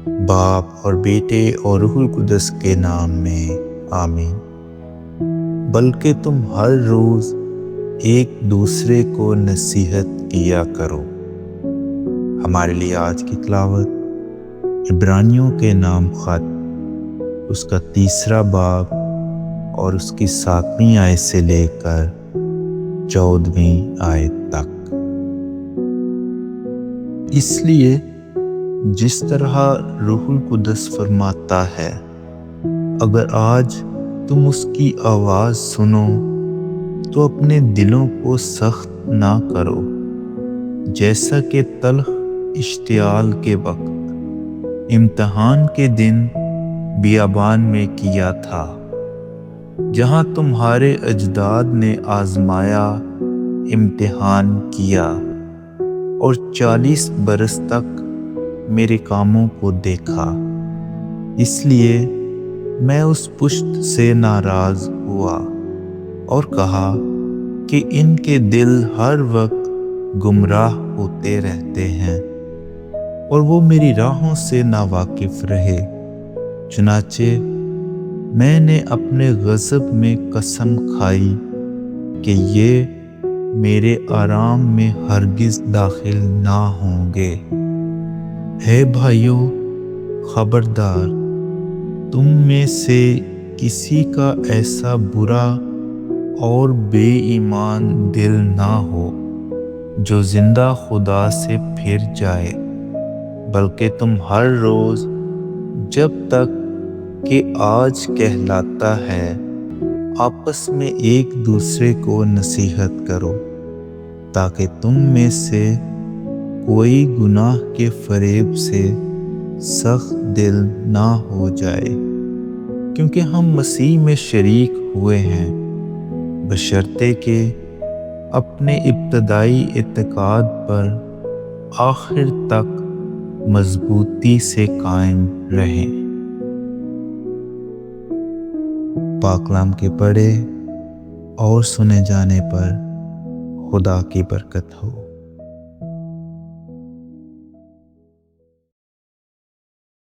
باپ اور بیٹے اور روح القدس کے نام میں آمین۔ بلکہ تم ہر روز ایک دوسرے کو نصیحت کیا کرو۔ ہمارے لیے آج کی تلاوت عبرانیوں کے نام خط اس کا 3 باب اور اس کی 7ویں آیت سے لے کر 14ویں آیت تک۔ اس لیے جس طرح روح القدس فرماتا ہے، اگر آج تم اس کی آواز سنو تو اپنے دلوں کو سخت نہ کرو، جیسا کہ تلخ اشتعال کے وقت امتحان کے دن بیابان میں کیا تھا، جہاں تمہارے اجداد نے آزمایا، امتحان کیا اور 40 برس تک میرے کاموں کو دیکھا۔ اس لیے میں اس پشت سے ناراض ہوا اور کہا کہ ان کے دل ہر وقت گمراہ ہوتے رہتے ہیں اور وہ میری راہوں سے ناواقف رہے۔ چنانچہ میں نے اپنے غضب میں قسم کھائی کہ یہ میرے آرام میں ہرگز داخل نہ ہوں گے۔ ہے بھائیو، خبردار، تم میں سے کسی کا ایسا برا اور بے ایمان دل نہ ہو جو زندہ خدا سے پھر جائے، بلکہ تم ہر روز جب تک کہ آج کہلاتا ہے آپس میں ایک دوسرے کو نصیحت کرو، تاکہ تم میں سے کوئی گناہ کے فریب سے سخت دل نہ ہو جائے، کیونکہ ہم مسیح میں شریک ہوئے ہیں، بشرطے کہ اپنے ابتدائی اعتقاد پر آخر تک مضبوطی سے قائم رہیں۔ پاک کلام کے پڑھے اور سنے جانے پر خدا کی برکت ہو۔